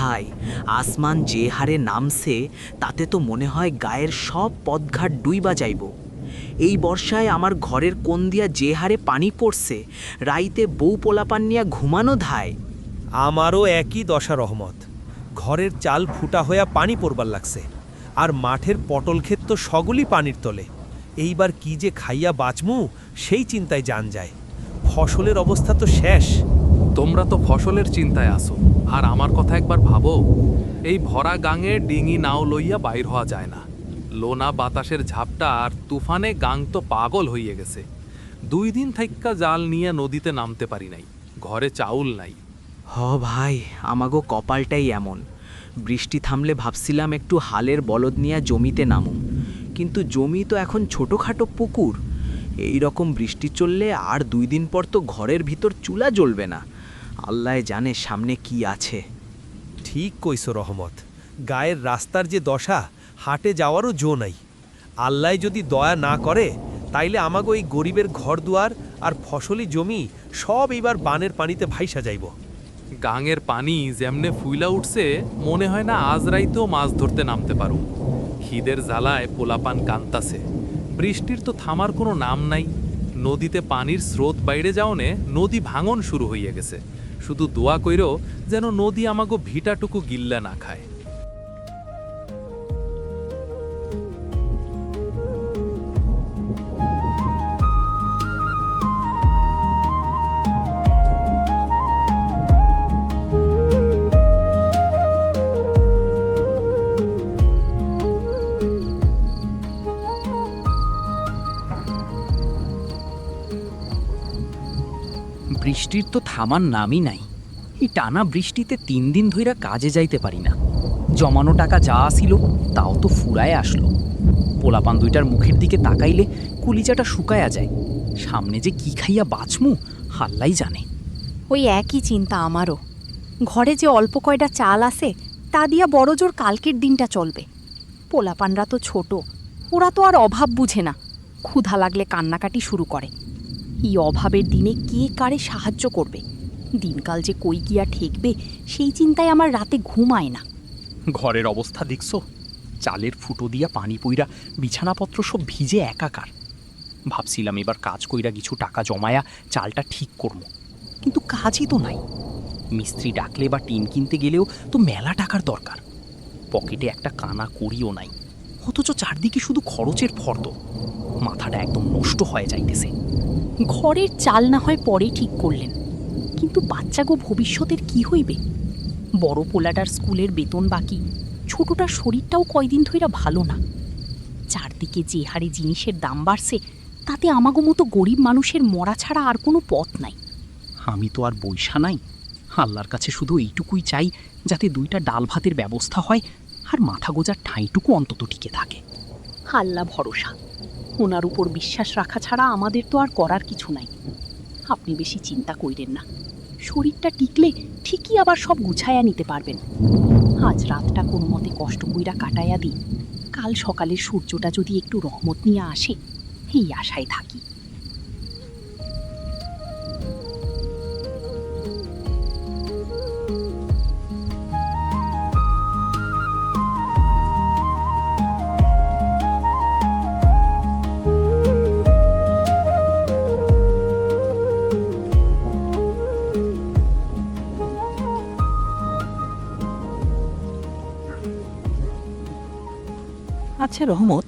ভাই, আসমান যে হারে নামছে তাতে তো মনে হয় গায়ের সব পথঘাট ডুইবা যাইব। এই বর্ষায় আমার ঘরের কোণ দিয়া যে হারে পানি পড়ছে, রাইতে বউ পোলাপান নিয়া ঘুমানো ধায়। আমারও একই দশা রহমত। ঘরের চাল ফুটা হইয়া পানি পড়বার লাগছে, আর মাঠের পটল ক্ষেত তো সগুলি পানির তলে। এইবার কি যে খাইয়া বাঁচমু সেই চিন্তায় জান যায়। ফসলের অবস্থা তো শেষ। তোমরা তো ফসলের চিন্তায় আসো, আর আমার কথা একবার ভাবো। এই ভরা গাঙে ডিঙি নাও লইয়া বাইর হওয়া যায় না। লোনা বাতাসের ঝাপটা আর তুফানে গাং তো পাগল হইয়ে গেছে। 2 দিন থাইক্কা জাল নিয়ে নদীতে নামতে পারি নাই, ঘরে চাউল নাই। ভাই, আমাগো কপালটাই এমন। বৃষ্টি থামলে ভাবছিলাম একটু হালের বলদ নিয়ে জমিতে নামুম, কিন্তু জমি তো এখন ছোটোখাটো পুকুর। এই রকম বৃষ্টি চললে আর 2 দিন পর তো ঘরের ভিতর চুলা জ্বলবে না। আল্লাহ জানে সামনে কি আছে। ঠিক কইছো রহমত। গায়ের রাস্তার যে দশা, হাটে যাওয়ারও জো নাই। আল্লাহ যদি দয়া না করে তাইলে আমাগো এই গরিবের ঘর দুয়ার আর ফসলি জমি সব এইবার বানের পানিতে ভাইসা যাইব। গাঙের পানি যেমনে ফুইলা উঠছে, মনে হয় না আজ রাইতেও মাছ ধরতে নামতে পারো। খিদের জ্বালায় পোলাপান কান্তাছে। বৃষ্টির তো থামার কোনো নাম নাই। নদীতে পানির স্রোত বাইরে যাওনে নদী ভাঙন শুরু হইয়া গেছে। শুধু দোয়া কইরো যেন নদী আমাগো ভিটাটুকু গিল্লা না খায়। বৃষ্টির তো থামার নামই নাই। এই টানা বৃষ্টিতে 3 দিন ধইরা কাজে যাইতে পারি না। জমানো টাকা যা আসিল তাও তো ফুরায় আসলো। পোলাপান দুইটার মুখের দিকে তাকাইলে কলিজাটা শুকায়া যায়। সামনে যে কি খাইয়া বাঁচমু আল্লাই জানে। ওই একই চিন্তা আমারও। ঘরে যে অল্প কয়টা চাল আছে তা দিয়া বড় জোর কালকের দিনটা চলবে। পোলাপানরা তো ছোট, ওরা তো আর অভাব বুঝে না। ক্ষুধা লাগলে কান্নাকাটি শুরু করে। এই অভাবের দিনে কে কারে সাহায্য করবে? দিনকাল যে কই গিয়া ঠেকবে সেই চিন্তায় আমার রাতে ঘুম আয় না। ঘরের অবস্থা দেখছো? চালের ফুটো দিয়া পানি পইরা বিছানাপত্র সব ভিজে একাকার। ভাবছিলাম এবার কাজ কইরা কিছু টাকা জমায়া চালটা ঠিক করব, কিন্তু কাজই তো নাই। মিস্ত্রি ডাকলে বা টিন কিনতে গেলেও তো মেলা টাকার দরকার। পকেটে একটা কানা করিও নাই, অথচ চারদিকে শুধু খরচের ফর্দ। মাথাটা একদম নষ্ট হয়ে যাইতেছে। ঘরের চাল না হয় পরে ঠিক করলেন, কিন্তু বাচ্চাগো ভবিষ্যতের কি হইবে? বড় পোলাটার স্কুলের বেতন বাকি, ছোটটার শরীরটাও কয়দিন ধইরা ভালো না। চারদিকে যে হারে জিনিসের দাম বাড়ছে, তাতে আমাগো মতো গরিব মানুষের মরা ছাড়া আর কোনো পথ নাই। আমি তো আর বইসা নাই। আল্লাহর কাছে শুধু এইটুকুই চাই, যাতে 2টা ডাল ভাতের ব্যবস্থা হয় আর মাথা গোজার ঠাঁইটুকু অন্তত টিকে থাকে। আল্লাহ ভরসা, ওনার উপর বিশ্বাস রাখা ছাড়া আমাদের তো আর করার কিছু নাই। আপনি বেশি চিন্তা কইরেন না, শরীরটা টিকলে ঠিকই আবার সব গুছাইয়া নিতে পারবেন। আজ রাতটা কোনো মতে কষ্ট কইরা কাটাইয়া দিই, কাল সকালের সূর্যটা যদি একটু রহমত নিয়ে আসে, এই আশায় থাকি। আচ্ছা রহমত,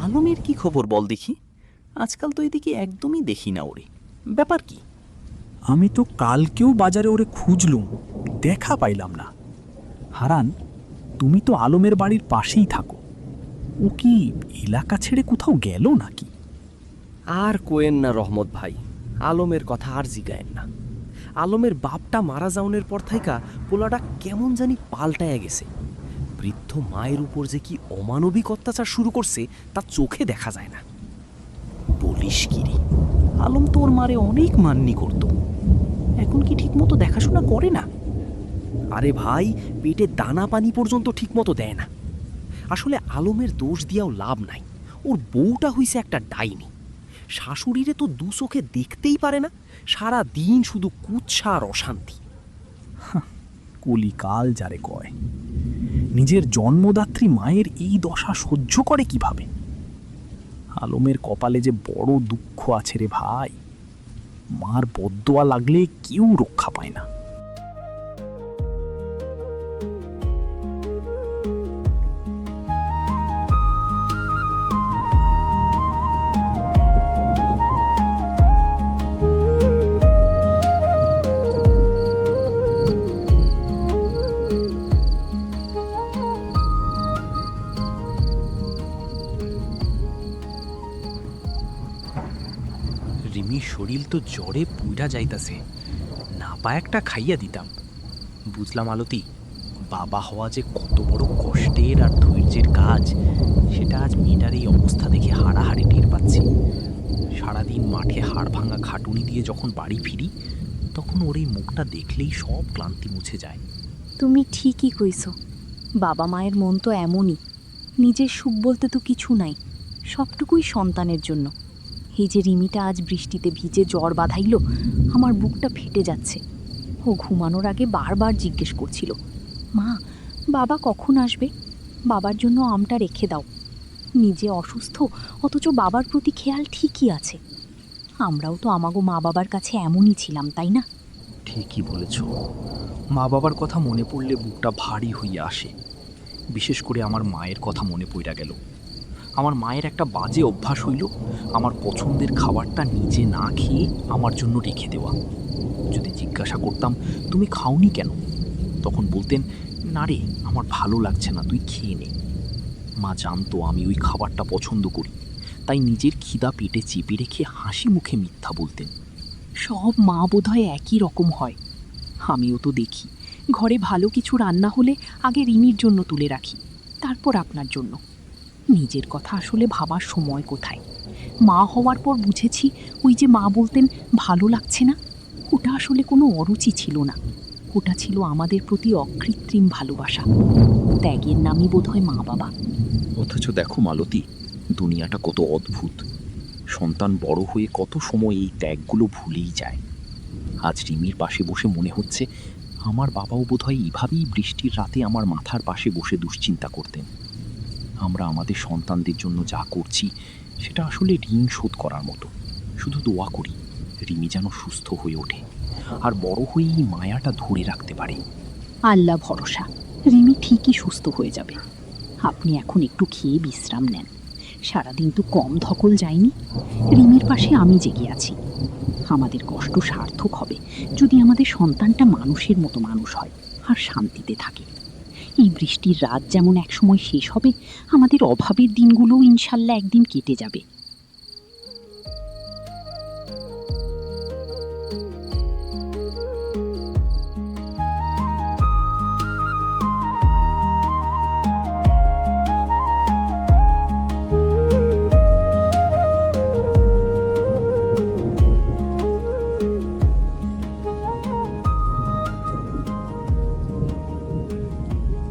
আলমের কি খবর বল দেখি। আজকাল তো এদিকে একদমই দেখি না ওরে, ব্যাপার কি? আমি তো কালকেও বাজারে ওরে খুঁজলুম, দেখা পাইলাম না। হারান, তুমি তো আলমের বাড়ির পাশেই থাকো, ও কি এলাকা ছেড়ে কোথাও গেল নাকি? আর কোয়েন না রহমত ভাই, আলমের কথা আর জিগায়েন না। আলমের বাপটা মারা যাওনের পর থাইকা পোলাটা কেমন জানি পাল্টায়া গেছে। বৃদ্ধ মায়ের উপর যে কি অমানবিক অত্যাচার শুরু করছে তা চোখে দেখা যায় না। বলিস কি রে, আলম তো ওর মারে অনেক মাননি করত, এখন কি ঠিকমতো দেখাশোনা করে না? আরে ভাই, পেটে দানা পানি পর্যন্ত ঠিকমতো দেয় না। আসলে আলমের দোষ দিয়াও লাভ নাই, ওর বউটা হইছে একটা ডাইনি। শাশুড়িরে তো 2 চোখে দেখতেই পারে না, সারা দিন শুধু কুৎসা আর অশান্তি। কলিকাল যারে কয়। নিজের জন্মদাত্রী মায়ের এই দশা সহ্য করে কিভাবে? আলমের কপালে যে বড় দুঃখ আছে রে ভাই, মার বদদোয়া লাগলে কেউ রক্ষা পায় না। রিমির শরীর তো জ্বরে পুইরা যাইতাছে, না পায় একটা খাইয়া দিতাম। বুঝলাম আলতি, বাবা হওয়া যে কত বড় কষ্টের আর ধৈর্যের কাজ, সেটা আজ মেয়েটার এই অবস্থা দেখে হাড়াহাড়ি টের পাচ্ছি। সারাদিন মাঠে হাড় ভাঙা খাটুনি দিয়ে যখন বাড়ি ফিরি, তখন ওর এই মুখটা দেখলেই সব ক্লান্তি মুছে যায়। তুমি ঠিকই কইছো, বাবা মায়ের মন তো এমনই। নিজের সুখ বলতে তো কিছু নাই, সবটুকুই সন্তানের জন্য। এই যে রিমিটা আজ বৃষ্টিতে ভিজে জ্বর বাঁধাইল, আমার বুকটা ফেটে যাচ্ছে। ও ঘুমানোর আগে বারবার জিজ্ঞেস করছিল, মা বাবা কখন আসবে, বাবার জন্য আমটা রেখে দাও। নিজে অসুস্থ, অথচ বাবার প্রতি খেয়াল ঠিকই আছে। আমরাও তো আমাগো মা বাবার কাছে এমনই ছিলাম, তাই না? ঠিকই বলেছ, মা বাবার কথা মনে পড়লে বুকটা ভারী হইয়া আসে। বিশেষ করে আমার মায়ের কথা মনে পড়া গেল। আমার মায়ের একটা বাজে অভ্যাস হইল আমার পছন্দের খাবারটা নিজে না খেয়ে আমার জন্য রেখে দেওয়া। যদি জিজ্ঞাসা করতাম তুমি খাওনি কেন, তখন বলতেন, না রে আমার ভালো লাগছে না, তুই খেয়ে নে। মা জানতো আমি ওই খাবারটা পছন্দ করি, তাই নিজের খিদা পেটে চেপে রেখে হাসি মুখে মিথ্যা বলতেন। সব মা বোধহয় একই রকম হয়। আমিও তো দেখি, ঘরে ভালো কিছু রান্না হলে আগে রিমির জন্য তুলে রাখি, তারপর আপনার জন্য। নিজের কথা আসলে ভাবার সময় কোথায়? মা হওয়ার পর বুঝেছি, ওই যে মা বলতেন ভালো লাগছে না, ওটা আসলে কোনো অরুচি ছিল না। ওটা ছিল আমাদের প্রতি অকৃত্রিম ভালোবাসা। ত্যাগের নামই বোধহয় মা বাবা। অথচ দেখো মালতী, দুনিয়াটা কত অদ্ভুত। সন্তান বড় হয়ে কত সময় এই ত্যাগগুলো ভুলেই যায়। আজ রিমির পাশে বসে মনে হচ্ছে আমার বাবাও বোধহয় এইভাবেই বৃষ্টির রাতে আমার মাথার পাশে বসে দুশ্চিন্তা করতেন। আমরা আমাদের সন্তানদের জন্য যা করছি সেটা আসলে ঋণ শোধ করার মতো। শুধু দোয়া করি রিমি যেন সুস্থ হয়ে ওঠে আর বড় হয়ে এই মায়াটা ধরে রাখতে পারে। আল্লাহ ভরসা, রিমি ঠিকই সুস্থ হয়ে যাবে। আপনি এখন একটু খেয়ে বিশ্রাম নেন। সারাদিন তো কম ধকল যায়নি। রিমির পাশে আমি জেগে আছি। আমাদের কষ্ট সার্থক হবে যদি আমাদের সন্তানটা মানুষের মতো মানুষ হয় আর শান্তিতে থাকে। এই বৃষ্টির রাত যেমন একসময় শেষ হবে, আমাদের অভাবের দিনগুলো ইনশাল্লাহ একদিন কেটে যাবে।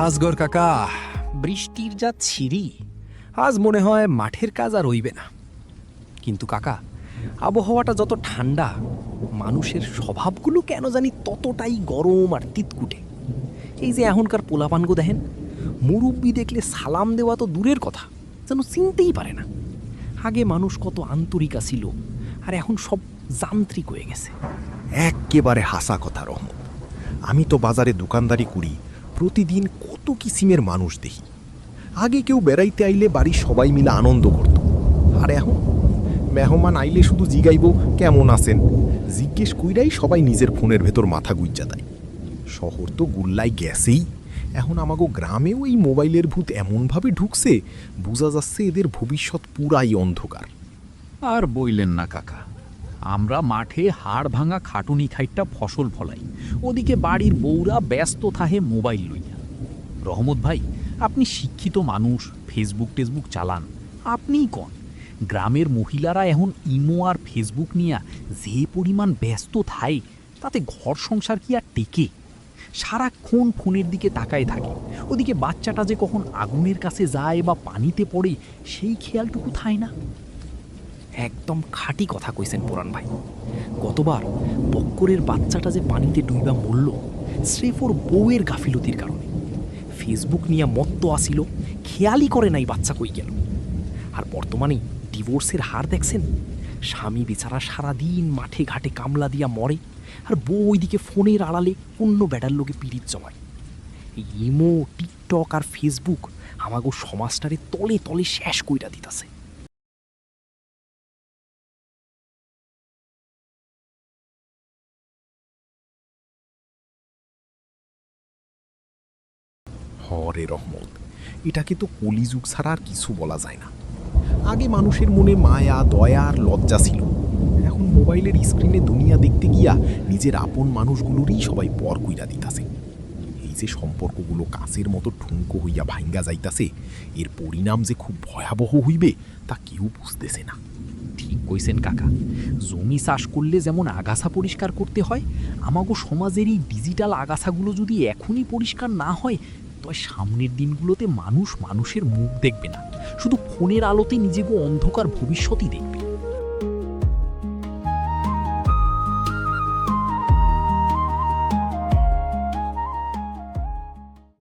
হাসগর কাকা, বৃষ্টির যা ছিরি, আজ মনে হয় মাঠের কাজ আর রইবে না। কিন্তু কাকা, আবহাওয়াটা যত ঠান্ডা, মানুষের স্বভাবগুলো কেন জানি ততটাই গরম আর তিতকুটে। এই যে এখনকার পোলাপানগো দেখেন, মুরব্বি দেখলে সালাম দেওয়া তো দূরের কথা, যেন চিনতেই পারে না। আগে মানুষ কত আন্তরিক ছিল, আর এখন সব যান্ত্রিক হয়ে গেছে। এক্কেবারে হাসা কথা রহমত। আমি তো বাজারে দোকানদারি করি, প্রতিদিন কত কিসিমের মানুষ দেখি। আগে কেউ বেড়াইতে আইলে বাড়ির সবাই মিলে আনন্দ করত, আর এখন মেহমান আইলে শুধু জিগাইব কেমন আছেন, জিজ্ঞেস কইরাই সবাই নিজের ফোনের ভেতর মাথা গুইজা দেয়। শহর তো গুল্লাই গেছেই, এখন আমাগো গ্রামেও এই মোবাইলের ভূত এমনভাবে ঢুকছে, বোঝা যাচ্ছে এদের ভবিষ্যৎ পুরাই অন্ধকার। আর বইলেন না কাকা, আমরা মাঠে হাড় ভাঙা খাটুনি খাইটটা ফসল ফলাই, ওদিকে বাড়ির বউরা ব্যস্ত থাহে মোবাইল লইয়া। রহমত ভাই, আপনি শিক্ষিত মানুষ, ফেসবুক টেসবুক চালান, আপনিই কন গ্রামের মহিলারা এখন ইমো আর ফেসবুক নিয়া যে পরিমাণ ব্যস্ত থাই, তাতে ঘর সংসার কি আর টেকে? সারাক্ষণ ফোনের দিকে তাকায় থাকে, ওদিকে বাচ্চাটা যে কখন আগুনের কাছে যায় বা পানিতে পড়ে সেই খেয়ালটুকু থায় না। একদম খাঁটি কথা কইছেন পুরান ভাই। গতবার বক্করের বাচ্চাটা যে পানিতে ডুইবা মরল স্রেফ ওর বউয়ের গাফিলতির কারণে। ফেসবুক নিয়ে মত্ত আসিল, খেয়ালই করে নাই বাচ্চা কই গেল। আর বর্তমানে ডিভোর্সের হার দেখছেন, স্বামী বেচারা সারাদিন মাঠে ঘাটে কামলা দিয়া মরে, আর বউ ওইদিকে ফোনের আড়ালে অন্য বেড়ার লোকে পিরিত জমায়। এই ইমো, টিকটক আর ফেসবুক আমাগো সমাজটারে তলে তলে শেষ কইরা দিতাছে। হরে রহমত, এটাকে তো কলিযুগ ছাড়া আর কিছু বলা যায় না। আগে মানুষের মনে মায়া, দয়া আর লজ্জা ছিল, এখন মোবাইলের স্ক্রিনে দুনিয়া দেখতে গিয়া নিজের আপন মানুষগুলোরই সবাই পর কইরা দিতাছে। এই যে সম্পর্কগুলো কাছের মতো ঠুনকো হইয়া ভাঙ্গা যাইতাছে, এর পরিণাম যে খুব ভয়াবহ হইবে তা কেউ বুঝতেছে না। ঠিক কইছেন কাকা, জমি চাষ করলে যেমন আগাছা পরিষ্কার করতে হয়, আমাগো সমাজের এই ডিজিটাল আগাছাগুলো যদি এখনই পরিষ্কার না হয়, তবে সামনের দিনগুলোতে মানুষ মানুষের মুখ দেখবে না, শুধু ফোনের আলোতে নিজেকে অন্ধকার ভবিষ্যতই দেখবে।